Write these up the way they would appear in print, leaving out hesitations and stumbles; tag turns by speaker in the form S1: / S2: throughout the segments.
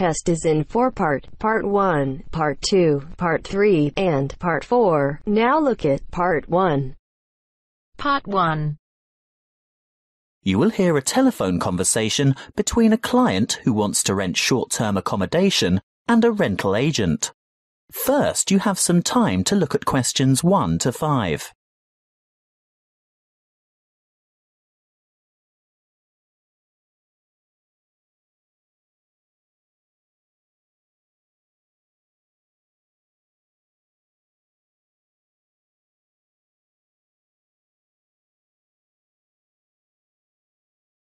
S1: test is in 4-part, Part 1, Part 2, Part 3, and Part 4. Now look at Part 1.
S2: Part 1.
S3: You will hear a telephone conversation between a client who wants to rent short-term accommodation and a rental agent. First, you have some time to look at questions 1 to 5.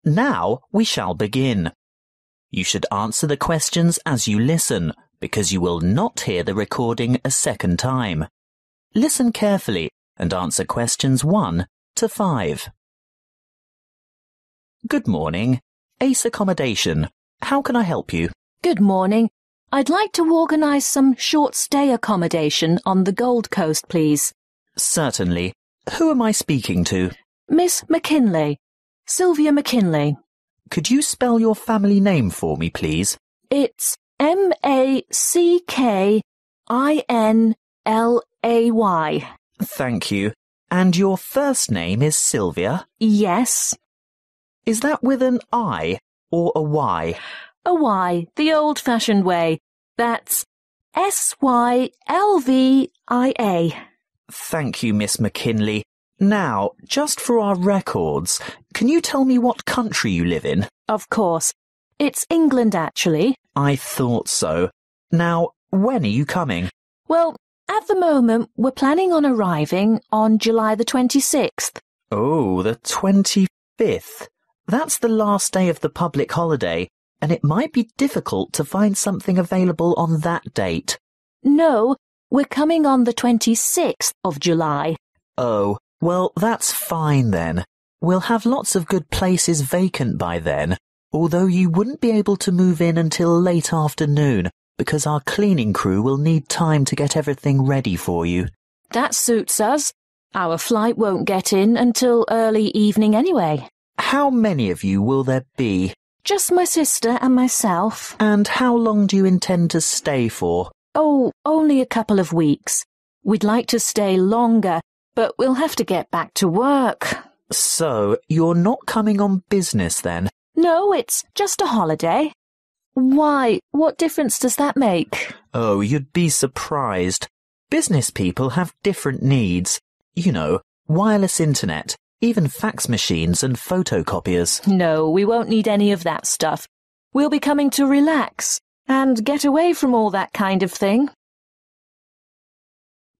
S3: Now we shall begin. You should answer the questions as you listen, because you will not hear the recording a second time. Listen carefully and answer questions 1 to 5. Good morning. Ace Accommodation. How can I help you?
S2: Good morning. I'd like to organise some short stay accommodation on the Gold Coast, please.
S3: Certainly. Who am I speaking to?
S2: Miss McKinley. Sylvia McKinley.
S3: Could you spell your family name for me, please?
S2: It's MACKINLAY.
S3: Thank you. And your first name is Sylvia?
S2: Yes.
S3: Is that with an I or a Y?
S2: A Y, the old-fashioned way. That's SYLVIA.
S3: Thank you, Miss McKinley. Now, just for our records, can you tell me what country you live in?
S2: Of course. It's England, actually.
S3: I thought so. Now, when are you coming?
S2: Well, at the moment, we're planning on arriving on July the 26th.
S3: Oh, the 25th. That's the last day of the public holiday, and it might be difficult to find something available on that date.
S2: No, we're coming on the 26th of July.
S3: Oh, well, that's fine then. We'll have lots of good places vacant by then, although you wouldn't be able to move in until late afternoon, because our cleaning crew will need time to get everything ready for you.
S2: That suits us. Our flight won't get in until early evening anyway.
S3: How many of you will there be?
S2: Just my sister and myself.
S3: And how long do you intend to stay for?
S2: Oh, only a couple of weeks. We'd like to stay longer, but we'll have to get back to work.
S3: So, you're not coming on business then?
S2: No, it's just a holiday. Why? What difference does that make?
S3: Oh, you'd be surprised. Business people have different needs. You know, wireless internet, even fax machines and photocopiers.
S2: No, we won't need any of that stuff. We'll be coming to relax and get away from all that kind of thing.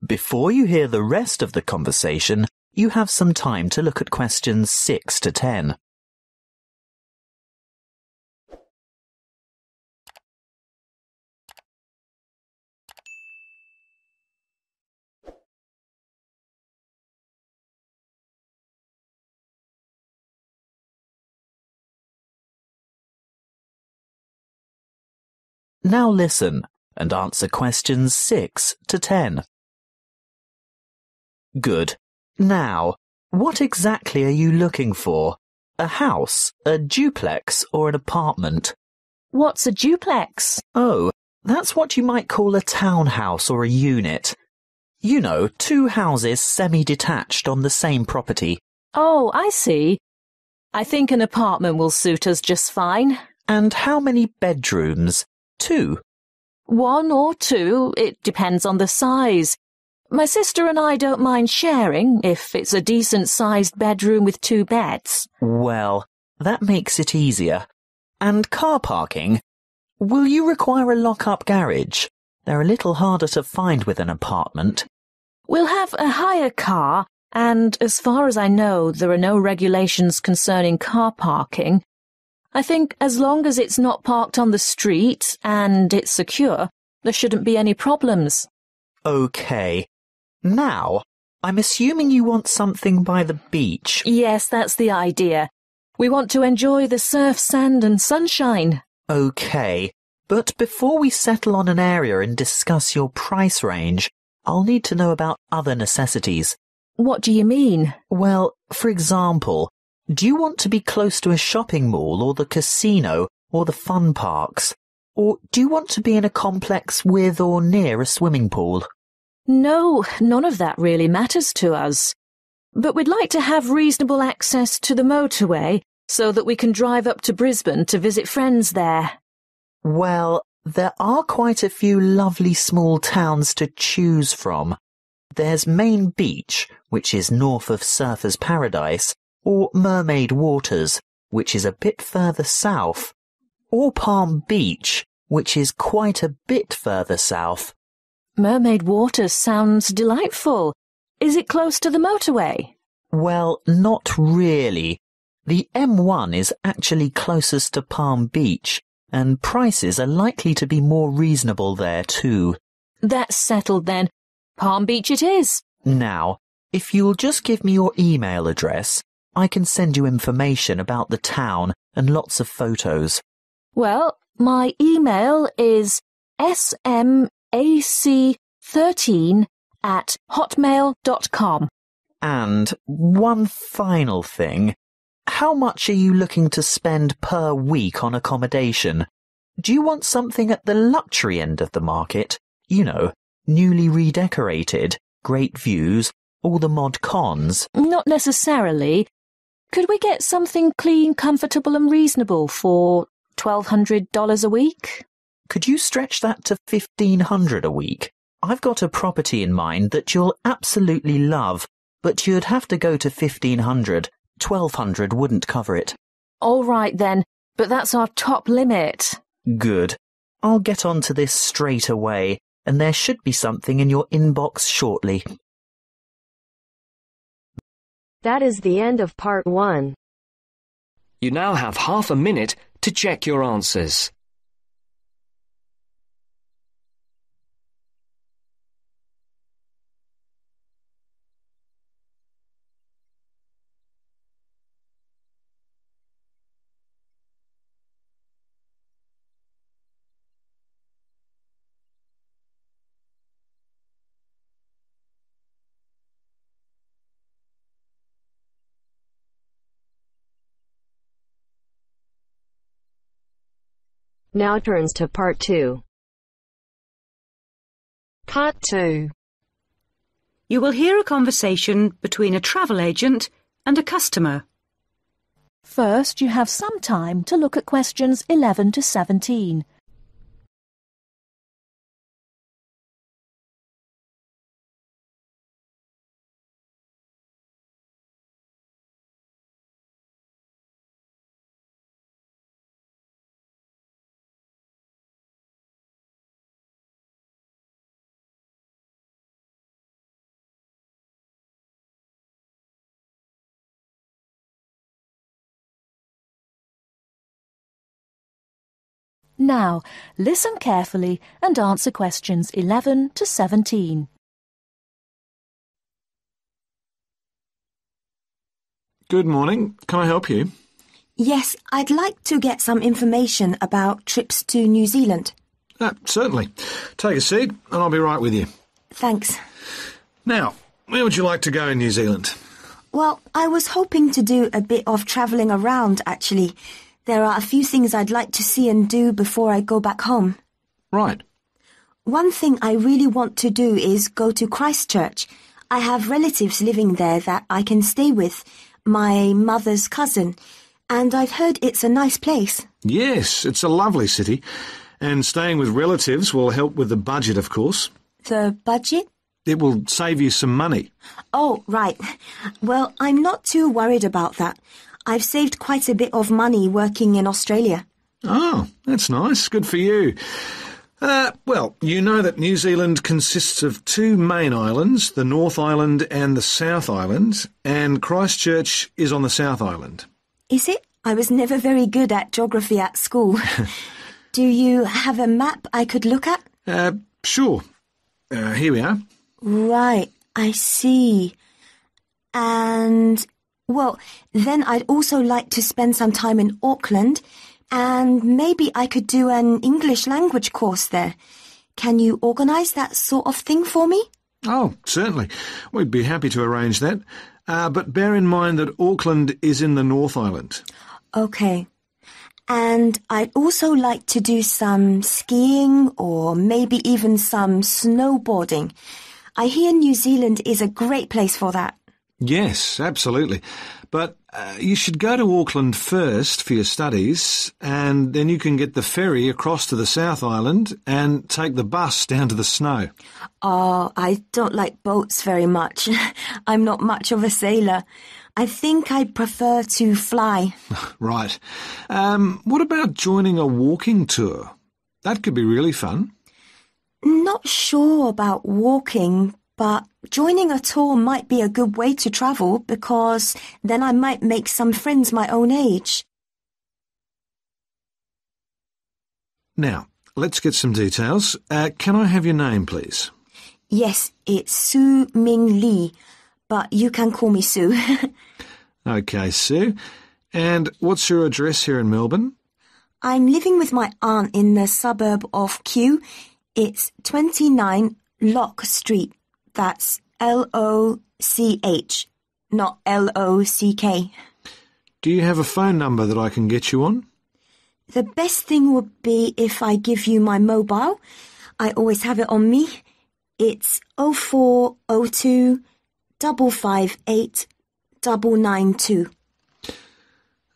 S3: Before you hear the rest of the conversation, you have some time to look at questions 6 to 10. Now listen and answer questions 6 to 10. Good. Now, what exactly are you looking for? A house, a duplex, or an apartment?
S2: What's a duplex?
S3: Oh, that's what you might call a townhouse or a unit. You know, 2 houses semi-detached on the same property.
S2: Oh, I see. I think an apartment will suit us just fine.
S3: And how many bedrooms? 2.
S2: 1 or 2, it depends on the size. My sister and I don't mind sharing if it's a decent-sized bedroom with 2 beds.
S3: Well, that makes it easier. And car parking? Will you require a lock-up garage? They're a little harder to find with an apartment.
S2: We'll have a hire car, and as far as I know, there are no regulations concerning car parking. I think as long as it's not parked on the street and it's secure, there shouldn't be any problems.
S3: OK. Now, I'm assuming you want something by the beach.
S2: Yes, that's the idea. We want to enjoy the surf, sand and sunshine.
S3: OK, but before we settle on an area and discuss your price range, I'll need to know about other necessities.
S2: What do you mean?
S3: Well, for example, do you want to be close to a shopping mall or the casino or the fun parks? Or do you want to be in a complex with or near a swimming pool?
S2: No, none of that really matters to us. But we'd like to have reasonable access to the motorway so that we can drive up to Brisbane to visit friends there.
S3: Well, there are quite a few lovely small towns to choose from. There's Main Beach, which is north of Surfer's Paradise, or Mermaid Waters, which is a bit further south, or Palm Beach, which is quite a bit further south.
S2: Mermaid Waters sounds delightful. Is it close to the motorway?
S3: Well, not really. The M1 is actually closest to Palm Beach, and prices are likely to be more reasonable there too.
S2: That's settled then. Palm Beach it is.
S3: Now, if you'll just give me your email address, I can send you information about the town and lots of photos.
S2: Well, my email is smac13@hotmail.com.
S3: And one final thing. How much are you looking to spend per week on accommodation? Do you want something at the luxury end of the market? You know, newly redecorated, great views, all the mod cons?
S2: Not necessarily. Could we get something clean, comfortable and reasonable for $1,200 a week?
S3: Could you stretch that to $1,500 a week? I've got a property in mind that you'll absolutely love, but you'd have to go to $1,500. $1,200 wouldn't cover it.
S2: All right then, but that's our top limit.
S3: Good. I'll get onto this straight away, and there should be something in your inbox shortly.
S1: That is the end of part 1.
S4: You now have half a minute to check your answers.
S1: Now turns to part 2.
S5: Part 2. You will hear a conversation between a travel agent and a customer.
S2: First, you have some time to look at questions 11 to 17. Now, listen carefully and answer questions 11 to 17.
S6: Good morning. Can I help you?
S7: Yes, I'd like to get some information about trips to New Zealand.
S6: Certainly. Take a seat and I'll be right with you.
S7: Thanks.
S6: Now, where would you like to go in New Zealand?
S7: Well, I was hoping to do a bit of travelling around, actually. There are a few things I'd like to see and do before I go back home.
S6: Right.
S7: One thing I really want to do is go to Christchurch. I have relatives living there that I can stay with, my mother's cousin, and I've heard it's a nice place.
S6: Yes, it's a lovely city, and staying with relatives will help with the budget, of course.
S7: The budget?
S6: It will save you some money.
S7: Oh, right. Well, I'm not too worried about that. I've saved quite a bit of money working in Australia.
S6: Oh, that's nice. Good for you. Well, you know that New Zealand consists of two main islands, the North Island and the South Island, and Christchurch is on the South Island.
S7: Is it? I was never very good at geography at school. Do you have a map I could look at?
S6: Sure. Here we are.
S7: Right, I see. And, well, then I'd also like to spend some time in Auckland, and maybe I could do an English language course there. Can you organise that sort of thing for me?
S6: Oh, certainly. We'd be happy to arrange that. But bear in mind that Auckland is in the North Island.
S7: OK. And I'd also like to do some skiing or maybe even some snowboarding. I hear New Zealand is a great place for that.
S6: Yes, absolutely. But you should go to Auckland first for your studies, and then you can get the ferry across to the South Island and take the bus down to the snow.
S7: Oh, I don't like boats very much. I'm not much of a sailor. I think I'd prefer to fly.
S6: Right. What about joining a walking tour? That could be really fun.
S7: Not sure about walking, but joining a tour might be a good way to travel because then I might make some friends my own age.
S6: Now, let's get some details. Can I have your name, please?
S7: Yes, it's Su Ming Lee, but you can call me Sue.
S6: OK, Sue. And what's your address here in Melbourne?
S7: I'm living with my aunt in the suburb of Kew. It's 29 Lock Street. That's L-O-C-H, not L-O-C-K.
S6: Do you have a phone number that I can get you on?
S7: The best thing would be if I give you my mobile. I always have it on me. It's 0402 558 992.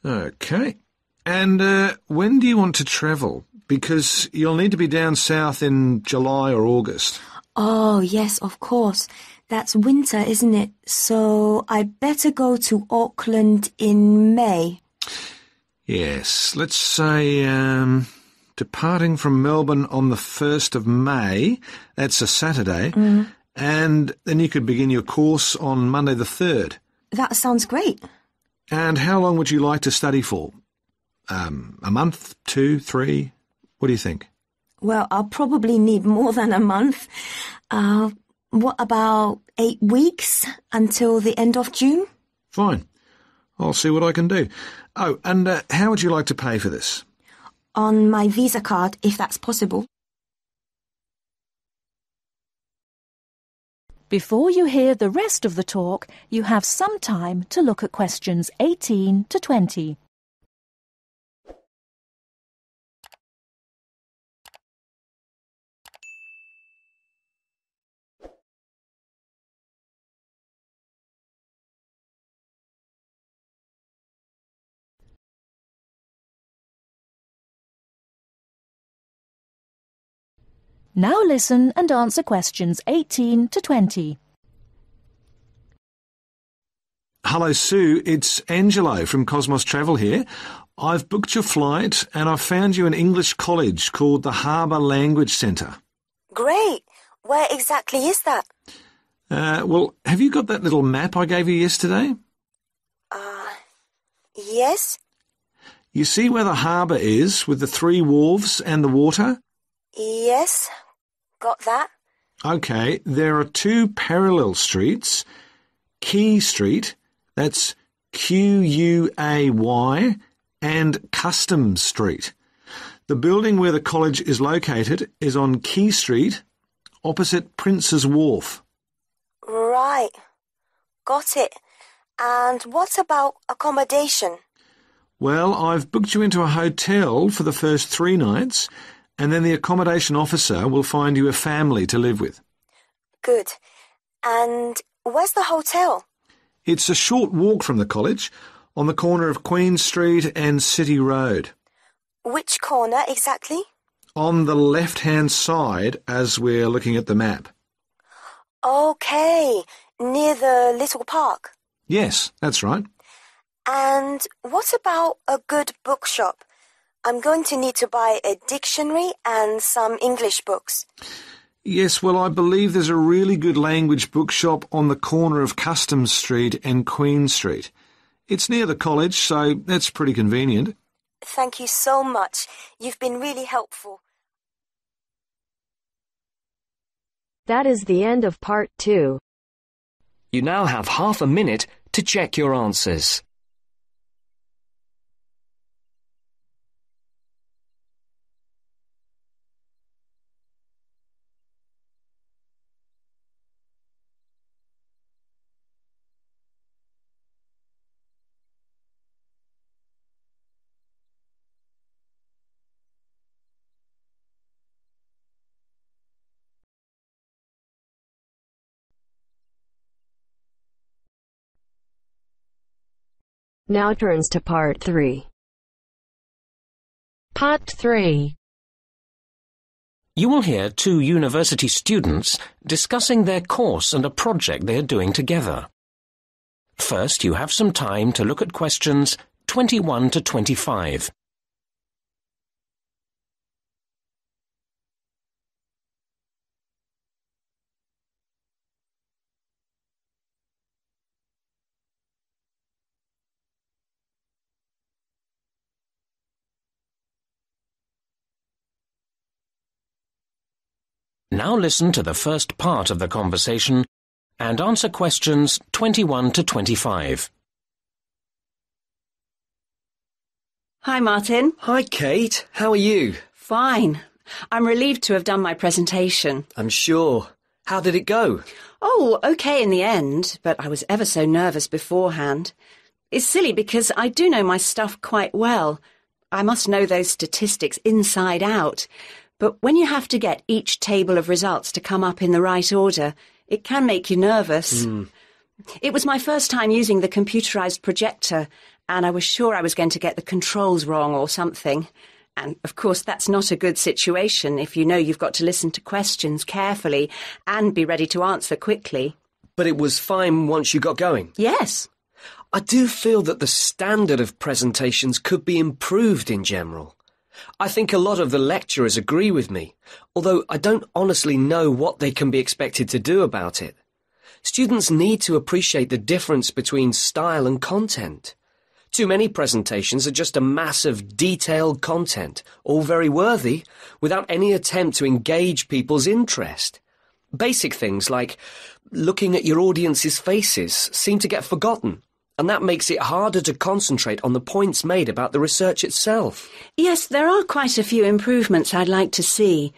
S6: OK. And when do you want to travel? Because you'll need to be down south in July or August.
S7: Oh, yes, of course. That's winter, isn't it? So I better go to Auckland in May.
S6: Yes, let's say departing from Melbourne on the 1st of May, that's a Saturday, and then you could begin your course on Monday the 3rd.
S7: That sounds great.
S6: And how long would you like to study for? A month, 2, 3? What do you think?
S7: Well, I'll probably need more than a month. What about 8 weeks until the end of June?
S6: Fine. I'll see what I can do. Oh, and how would you like to pay for this?
S7: On my Visa card, if that's possible.
S2: Before you hear the rest of the talk, you have some time to look at questions 18 to 20. Now listen and answer questions 18 to 20.
S6: Hello, Sue. It's Angelo from Cosmos Travel here. I've booked your flight and I've found you an English college called the Harbour Language Centre.
S7: Great. Where exactly is that?
S6: Well, have you got that little map I gave you yesterday?
S7: Yes?
S6: You see where the harbour is with the 3 wharves and the water?
S7: Yes. Got that?
S6: OK, there are 2 parallel streets. Quay Street, that's Q-U-A-Y, and Customs Street. The building where the college is located is on Quay Street, opposite Prince's Wharf.
S7: Right. Got it. And what about accommodation?
S6: Well, I've booked you into a hotel for the first 3 nights, and then the accommodation officer will find you a family to live with.
S7: Good. And where's the hotel?
S6: It's a short walk from the college, on the corner of Queen Street and City Road.
S7: Which corner exactly?
S6: On the left-hand side as we're looking at the map.
S7: Okay, near the little park.
S6: Yes, that's right.
S7: And what about a good bookshop? I'm going to need to buy a dictionary and some English books.
S6: Yes, well, I believe there's a really good language bookshop on the corner of Customs Street and Queen Street. It's near the college, so that's pretty convenient.
S7: Thank you so much. You've been really helpful.
S1: That is the end of part 2.
S4: You now have half a minute to check your answers.
S1: Now turns to Part 3.
S8: Part 3.
S4: You will hear two university students discussing their course and a project they are doing together. First, you have some time to look at questions 21 to 25. Now listen to the first part of the conversation and answer questions 21 to 25.
S9: Hi, Martin.
S10: Hi, Kate. How are you?
S9: Fine. I'm relieved to have done my presentation.
S10: I'm sure. How did it go?
S9: Oh, okay in the end, but I was ever so nervous beforehand. It's silly because I do know my stuff quite well. I must know those statistics inside out. But when you have to get each table of results to come up in the right order, it can make you nervous. It was my first time using the computerized projector, and I was sure I was going to get the controls wrong or something. And, of course, that's not a good situation if you know you've got to listen to questions carefully and be ready to answer quickly.
S10: But it was fine once you got going?
S9: Yes.
S10: I do feel that the standard of presentations could be improved in general. I think a lot of the lecturers agree with me, although I don't honestly know what they can be expected to do about it. Students need to appreciate the difference between style and content. Too many presentations are just a mass of detailed content, all very worthy, without any attempt to engage people's interest. Basic things like looking at your audience's faces seem to get forgotten, and that makes it harder to concentrate on the points made about the research itself.
S9: Yes, there are quite a few improvements I'd like to see.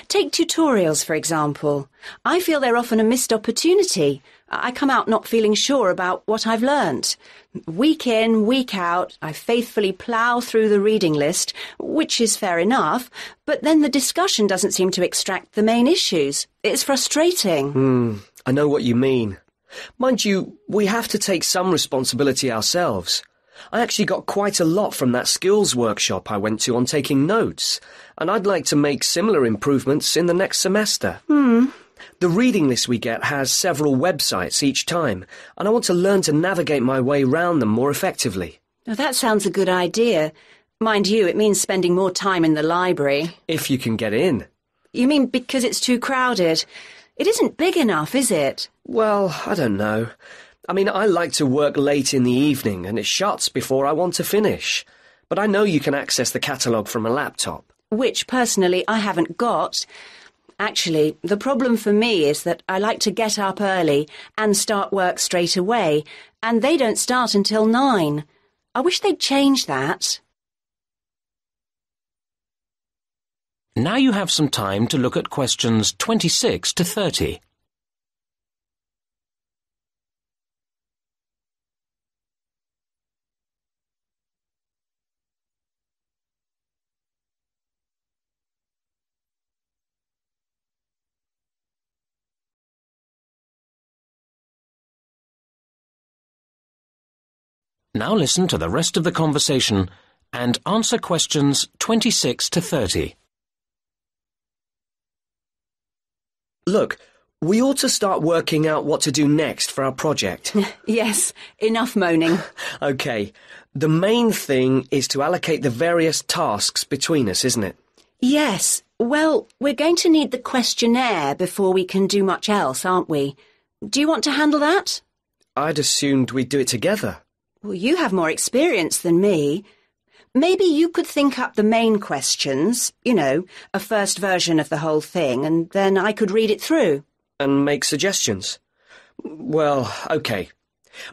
S9: Take tutorials, for example. I feel they're often a missed opportunity. I come out not feeling sure about what I've learnt. Week in, week out, I faithfully plough through the reading list, which is fair enough, but then the discussion doesn't seem to extract the main issues. It's frustrating.
S10: I know what you mean. Mind you, we have to take some responsibility ourselves. I actually got quite a lot from that skills workshop I went to on taking notes, and I'd like to make similar improvements in the next semester. The reading list we get has several websites each time, and I want to learn to navigate my way round them more effectively.
S9: Now, that sounds a good idea. Mind you, it means spending more time in the library.
S10: If you can get in.
S9: You mean because it's too crowded? It isn't big enough, is it?
S10: Well, I don't know. I mean, I like to work late in the evening, and it shuts before I want to finish. But I know you can access the catalogue from a laptop.
S9: Which, personally, I haven't got. Actually, the problem for me is that I like to get up early and start work straight away, and they don't start until 9. I wish they'd change that.
S4: Now you have some time to look at questions 26 to 30. Now listen to the rest of the conversation and answer questions 26 to 30.
S10: Look, we ought to start working out what to do next for our project.
S9: Yes, enough moaning.
S10: OK, the main thing is to allocate the various tasks between us, isn't it?
S9: Yes. Well, we're going to need the questionnaire before we can do much else, aren't we? Do you want to handle that?
S10: I'd assumed we'd do it together.
S9: Well, you have more experience than me. Maybe you could think up the main questions, you know, a first version of the whole thing, and then I could read it through.
S10: And make suggestions? Well, OK.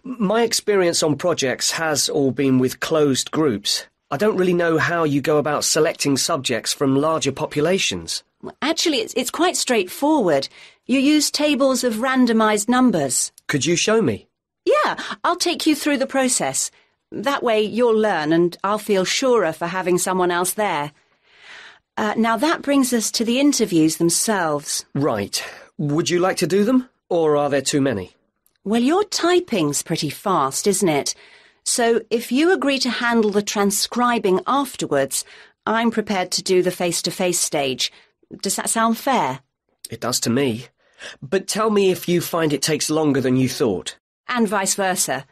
S10: My experience on projects has all been with closed groups. I don't really know how you go about selecting subjects from larger populations.
S9: Actually, it's quite straightforward. You use tables of randomised numbers.
S10: Could you show me?
S9: Yeah, I'll take you through the process. That way you'll learn and I'll feel surer for having someone else there. Now that brings us to the interviews themselves.
S10: Right. Would you like to do them? Or are there too many?
S9: Well, your typing's pretty fast, isn't it? So if you agree to handle the transcribing afterwards, I'm prepared to do the face-to-face stage. Does that sound fair?
S10: It does to me. But tell me if you find it takes longer than you thought.
S9: And vice versa.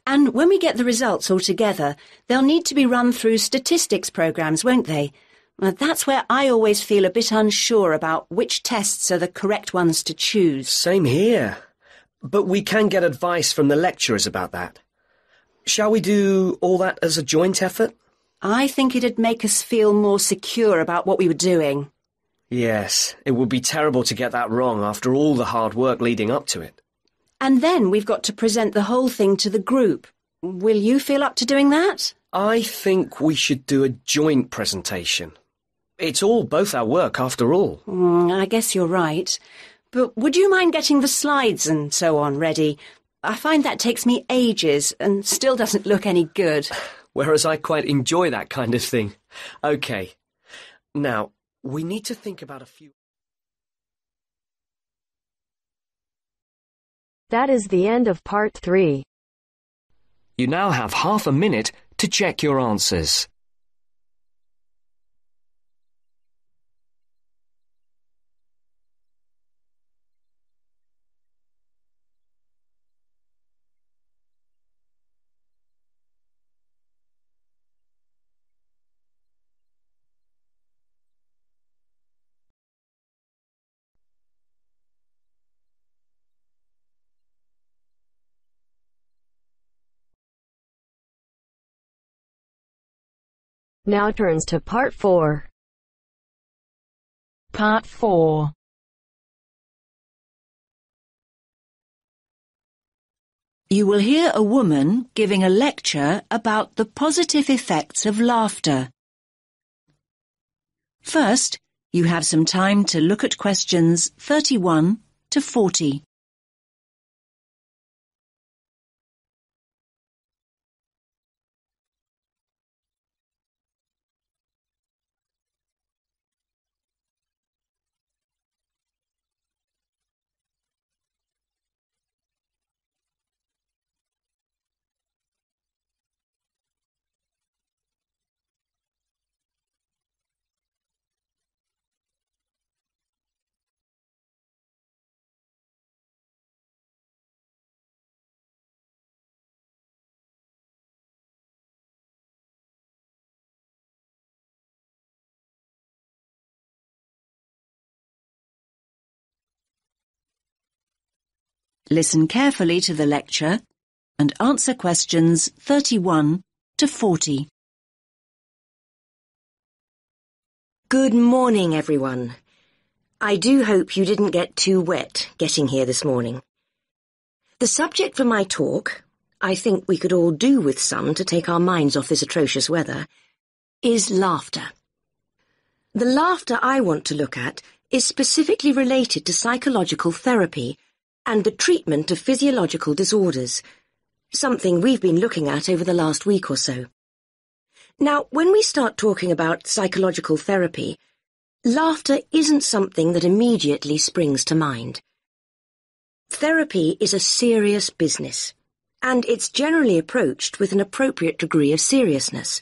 S9: And when we get the results all together, they'll need to be run through statistics programs, won't they? Well, that's where I always feel a bit unsure about which tests are the correct ones to choose.
S10: Same here. But we can get advice from the lecturers about that. Shall we do all that as a joint effort?
S9: I think it'd make us feel more secure about what we were doing.
S10: Yes, it would be terrible to get that wrong after all the hard work leading up to it.
S9: And then we've got to present the whole thing to the group. Will you feel up to doing that?
S10: I think we should do a joint presentation. It's all both our work, after all.
S9: I guess you're right. But would you mind getting the slides and so on ready? I find that takes me ages and still doesn't look any good.
S10: Whereas I quite enjoy that kind of thing. OK. Now, we need to think about a few...
S1: That is the end of part 3.
S4: You now have half a minute to check your answers.
S1: Now turns to part 4.
S2: Part 4.
S5: You will hear a woman giving a lecture about the positive effects of laughter. First, you have some time to look at questions 31 to 40. Listen carefully to the lecture and answer questions 31 to 40.
S8: Good morning, everyone. I do hope you didn't get too wet getting here this morning. The subject for my talk, I think we could all do with some to take our minds off this atrocious weather, is laughter. The laughter I want to look at is specifically related to psychological therapy and the treatment of physiological disorders, something we've been looking at over the last week or so. Now, when we start talking about psychological therapy, laughter isn't something that immediately springs to mind. Therapy is a serious business, and it's generally approached with an appropriate degree of seriousness.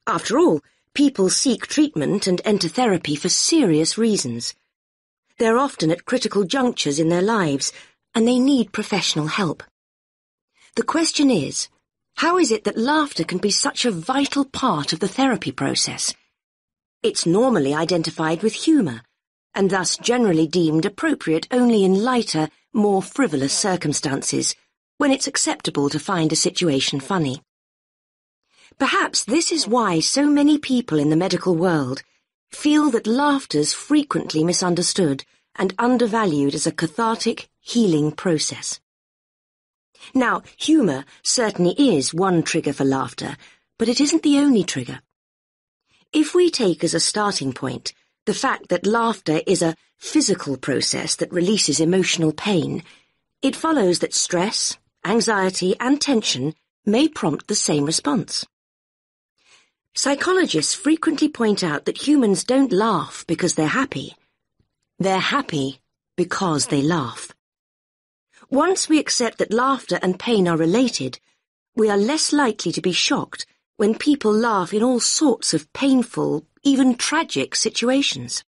S8: After all, people seek treatment and enter therapy for serious reasons. They're often at critical junctures in their lives, and they need professional help. The question is, how is it that laughter can be such a vital part of the therapy process? It's normally identified with humour, and thus generally deemed appropriate only in lighter, more frivolous circumstances, when it's acceptable to find a situation funny. Perhaps this is why so many people in the medical world feel that laughter's frequently misunderstood and undervalued as a cathartic, healing process. Now, humour certainly is one trigger for laughter, but it isn't the only trigger. If we take as a starting point the fact that laughter is a physical process that releases emotional pain, it follows that stress, anxiety and tension may prompt the same response. Psychologists frequently point out that humans don't laugh because they're happy. They're happy because they laugh. Once we accept that laughter and pain are related, We are less likely to be shocked when people laugh in all sorts of painful, even tragic situations.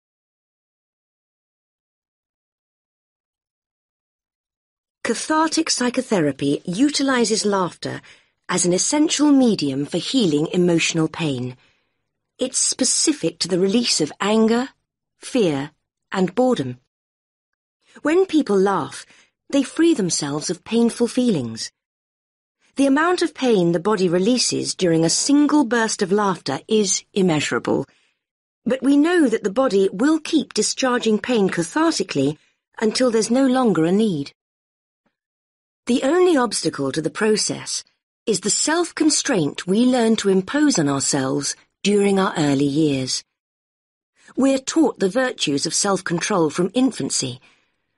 S8: Cathartic psychotherapy utilizes laughter as an essential medium for healing emotional pain. It's specific to the release of anger, fear, and boredom. When people laugh, they free themselves of painful feelings. The amount of pain the body releases during a single burst of laughter is immeasurable, but we know that the body will keep discharging pain cathartically until there's no longer a need. The only obstacle to the process is the self-constraint we learn to impose on ourselves during our early years. We're taught the virtues of self-control from infancy,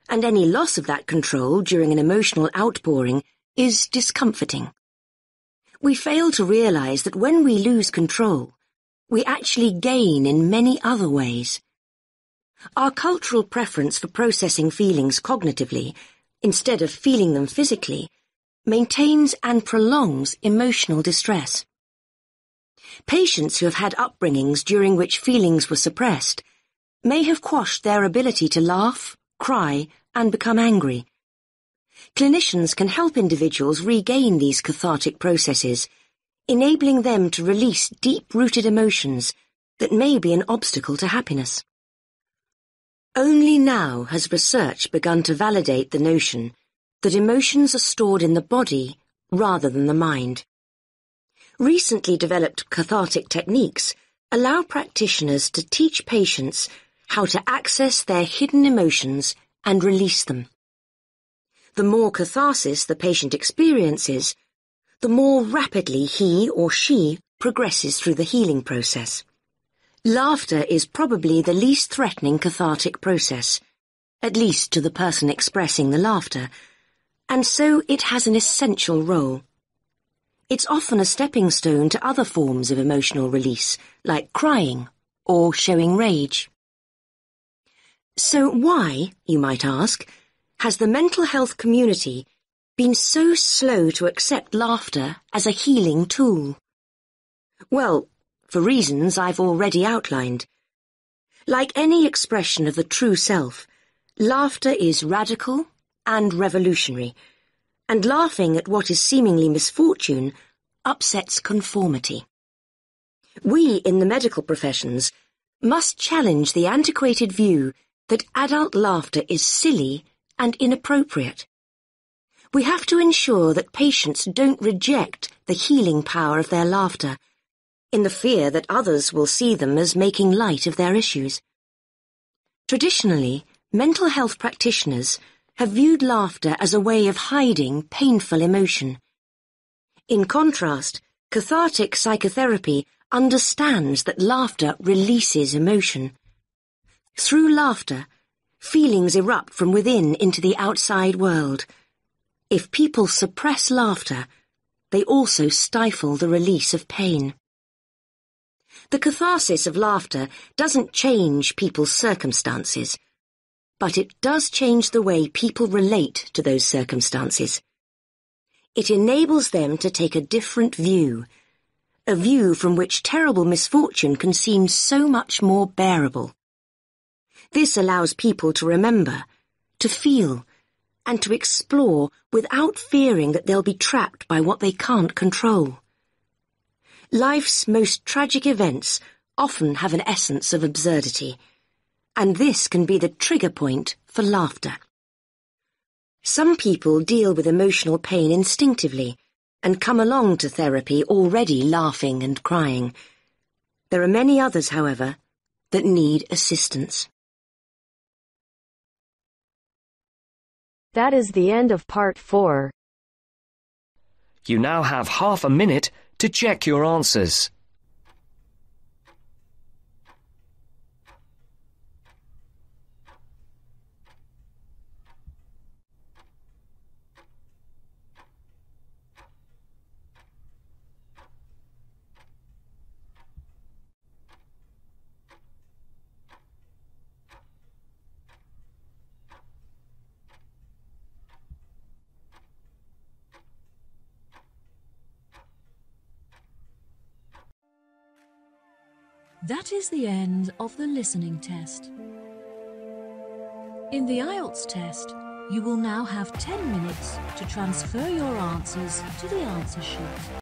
S8: and any loss of that control during an emotional outpouring is discomforting. We fail to realize that when we lose control, we actually gain in many other ways. Our cultural preference for processing feelings cognitively, instead of feeling them physically, maintains and prolongs emotional distress. Patients who have had upbringings during which feelings were suppressed may have quashed their ability to laugh, cry, and become angry. Clinicians can help individuals regain these cathartic processes, enabling them to release deep-rooted emotions that may be an obstacle to happiness. Only now has research begun to validate the notion that emotions are stored in the body rather than the mind. Recently developed cathartic techniques allow practitioners to teach patients how to access their hidden emotions and release them. The more catharsis the patient experiences, the more rapidly he or she progresses through the healing process. Laughter is probably the least threatening cathartic process, at least to the person expressing the laughter, and so it has an essential role. It's often a stepping stone to other forms of emotional release, like crying or showing rage. So why, you might ask, has the mental health community been so slow to accept laughter as a healing tool? Well, for reasons I've already outlined. Like any expression of the true self, laughter is radical and revolutionary, and laughing at what is seemingly misfortune upsets conformity. We in the medical professions must challenge the antiquated view that adult laughter is silly and inappropriate. We have to ensure that patients don't reject the healing power of their laughter, in the fear that others will see them as making light of their issues. Traditionally, mental health practitioners have viewed laughter as a way of hiding painful emotion. In contrast, cathartic psychotherapy understands that laughter releases emotion. Through laughter, feelings erupt from within into the outside world. If people suppress laughter, they also stifle the release of pain. The catharsis of laughter doesn't change people's circumstances, but it does change the way people relate to those circumstances. It enables them to take a different view, a view from which terrible misfortune can seem so much more bearable. This allows people to remember, to feel, and to explore without fearing that they'll be trapped by what they can't control. Life's most tragic events often have an essence of absurdity, and this can be the trigger point for laughter. Some people deal with emotional pain instinctively and come along to therapy already laughing and crying. There are many others, however, that need assistance.
S1: That is the end of part 4.
S10: You now have half a minute to check your answers.
S11: That is the end of the listening test. In the IELTS test, you will now have 10 minutes to transfer your answers to the answer sheet.